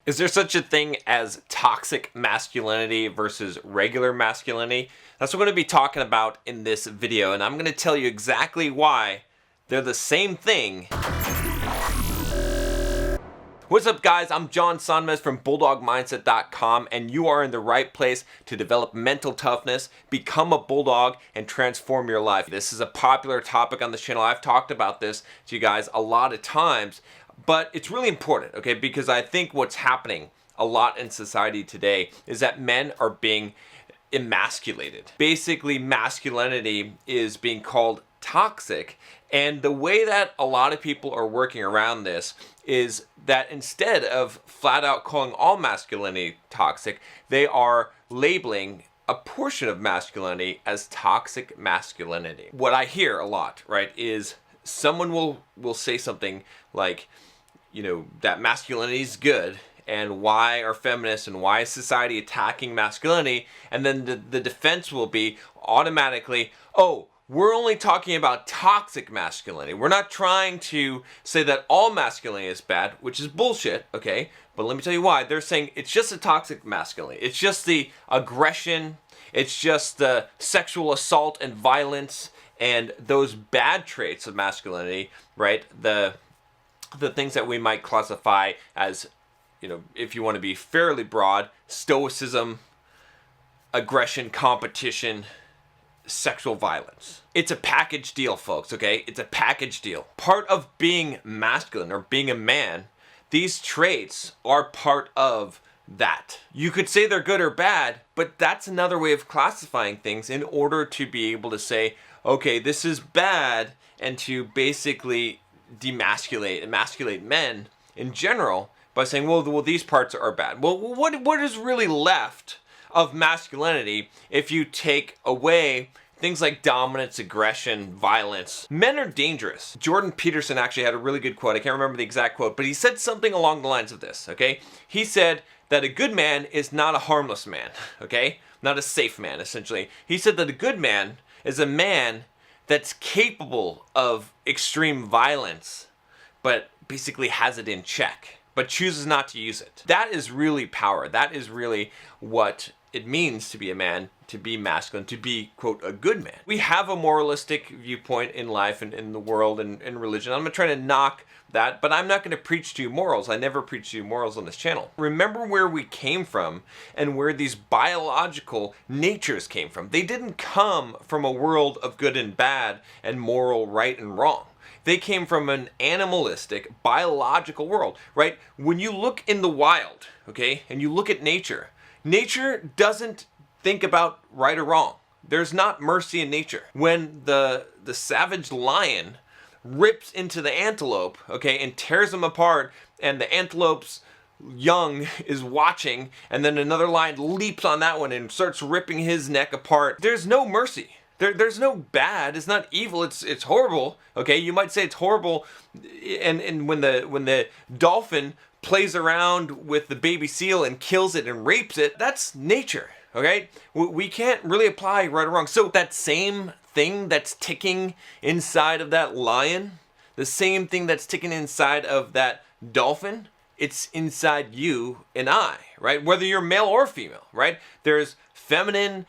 Is there such a thing as toxic masculinity versus regular masculinity? That's what we're going to be talking about in this video, and I'm going to tell you exactly why they're the same thing. What's up, guys? I'm Sonmez from BulldogMindset.com, and you are in the right place to develop mental toughness, become a bulldog, and transform your life. This is a popular topic on this channel. I've talked about this to you guys a lot of times, but it's really important, okay? Because I think what's happening a lot in society today is that men are being emasculated. Basically, masculinity is being called toxic, and the way that a lot of people are working around this is that instead of flat out calling all masculinity toxic, they are labeling a portion of masculinity as toxic masculinity. What I hear a lot, right, is someone will say something like, you know, that masculinity is good, and why are feminists and why is society attacking masculinity? And then the defense will be automatically, oh, we're only talking about toxic masculinity. We're not trying to say that all masculinity is bad, which is bullshit, okay? But let me tell you why. They're saying it's just a toxic masculinity. It's just the aggression. It's just the sexual assault and violence and those bad traits of masculinity, right? The things that we might classify as, you know, if you want to be fairly broad, stoicism, aggression, competition, sexual violence. It's a package deal, folks, okay? It's a package deal. Part of being masculine or being a man, these traits are part of that. You could say they're good or bad, but that's another way of classifying things in order to be able to say, okay, this is bad, and to basically emasculate men in general by saying, well, these parts are bad. Well, what is really left of masculinity if you take away things like dominance, aggression, violence? Men are dangerous. Jordan Peterson actually had a really good quote. I can't remember the exact quote, but he said something along the lines of this, okay? He said that a good man is not a harmless man, okay? Not a safe man, essentially. He said that a good man is a man that's capable of extreme violence, but basically has it in check, but chooses not to use it. That is really power. That is really what it means to be a man, to be masculine, to be, quote, a good man. We have a moralistic viewpoint in life and in the world and in religion. I'm not trying to knock that, but I'm not going to preach to you morals. I never preach to you morals on this channel. Remember where we came from and where these biological natures came from. They didn't come from a world of good and bad and moral right and wrong. They came from an animalistic, biological world, right? When you look in the wild, okay, and you look at nature, nature doesn't think about right or wrong. There's not mercy in nature. When the savage lion rips into the antelope, okay, and tears him apart, and the antelope's young is watching, and then another lion leaps on that one and starts ripping his neck apart, there's no mercy. There's no bad. It's not evil. It's horrible. Okay, you might say it's horrible, and when the dolphin plays around with the baby seal and kills it and rapes it, that's nature. Okay, we can't really apply right or wrong. So that same thing that's ticking inside of that lion, the same thing that's ticking inside of that dolphin, it's inside you and I, right? Whether you're male or female, right? There's feminine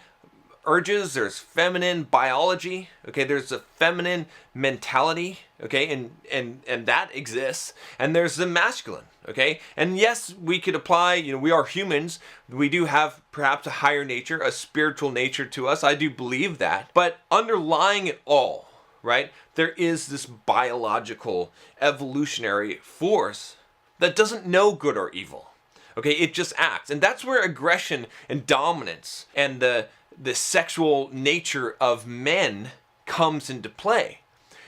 urges, there's feminine biology, okay, there's a feminine mentality, okay, and that exists, and there's the masculine, okay, and yes, we could apply, you know, we are humans, we do have perhaps a higher nature, a spiritual nature to us, I do believe that, but underlying it all, right, there is this biological evolutionary force that doesn't know good or evil, okay, it just acts, and that's where aggression and dominance and the sexual nature of men comes into play.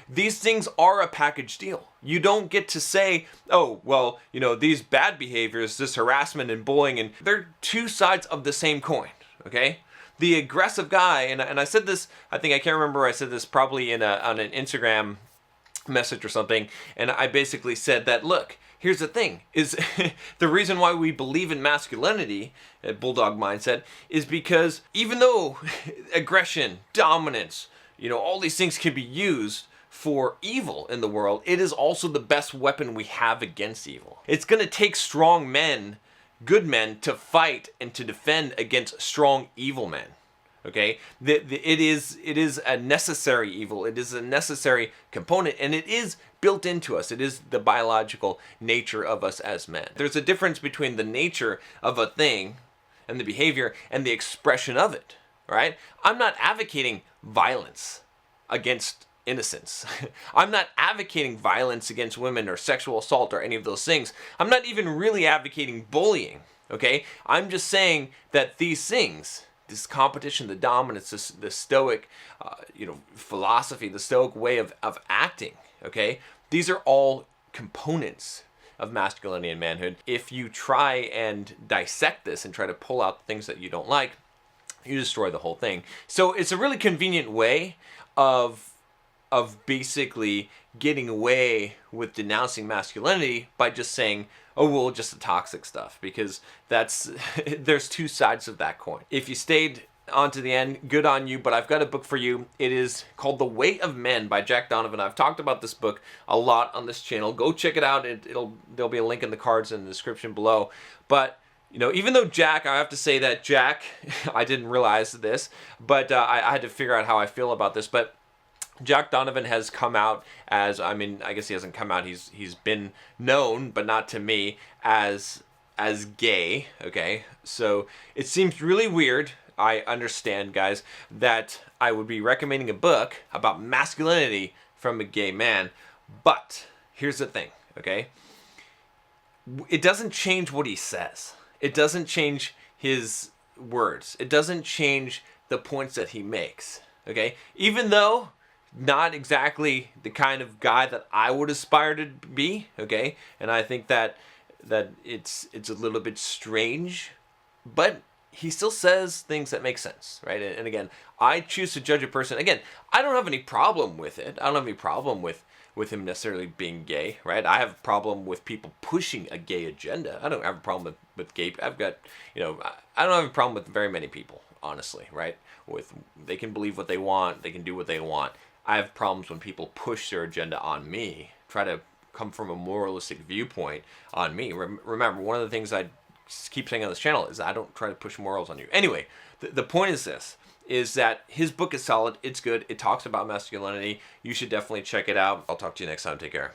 These things are a package deal. You don't get to say, oh, well, you know, these bad behaviors, this harassment and bullying, and they're two sides of the same coin, okay? The aggressive guy, and I said this, I can't remember, I said this probably on an Instagram message or something, and I basically said that, look, here's the thing, is the reason why we believe in masculinity at Bulldog Mindset is because even though aggression, dominance, you know, all these things can be used for evil in the world, it is also the best weapon we have against evil. It's going to take strong men good men to fight and to defend against strong evil men. Okay, it is a necessary evil. It is a necessary component, and it is built into us. It is the biological nature of us as men. There's a difference between the nature of a thing and the behavior and the expression of it, right? I'm not advocating violence against innocence. I'm not advocating violence against women or sexual assault or any of those things. I'm not even really advocating bullying, okay? I'm just saying that these things, this competition, the dominance, the stoic, philosophy, the stoic way of acting, okay? These are all components of masculinity and manhood. If you try and dissect this and try to pull out the things that you don't like, you destroy the whole thing. So it's a really convenient way of basically getting away with denouncing masculinity by just saying, oh, well, just the toxic stuff, because there's two sides of that coin. If you stayed on to the end, good on you, but I've got a book for you. It is called The Weight of Men by Jack Donovan. I've talked about this book a lot on this channel. Go check it out. There'll be a link in the cards in the description below. But even though Jack, I have to say that Jack, I didn't realize this, but I had to figure out how I feel about this, but Jack Donovan has come out as, I guess he hasn't come out, he's been known, but not to me, as gay, okay? So it seems really weird, I understand, guys, that I would be recommending a book about masculinity from a gay man, but here's the thing, okay? It doesn't change what he says. It doesn't change his words. It doesn't change the points that he makes, okay? Even though not exactly the kind of guy that I would aspire to be, okay? And I think that it's a little bit strange, but he still says things that make sense, right? And again, I choose to judge a person. Again, I don't have any problem with it. I don't have any problem with him necessarily being gay, right? I have a problem with people pushing a gay agenda. I don't have a problem with gay. I don't have a problem with very many people, honestly, right? They can believe what they want. They can do what they want. I have problems when people push their agenda on me, try to come from a moralistic viewpoint on me. Remember, one of the things I keep saying on this channel is I don't try to push morals on you. Anyway, the point is this, is that his book is solid. It's good. It talks about masculinity. You should definitely check it out. I'll talk to you next time. Take care.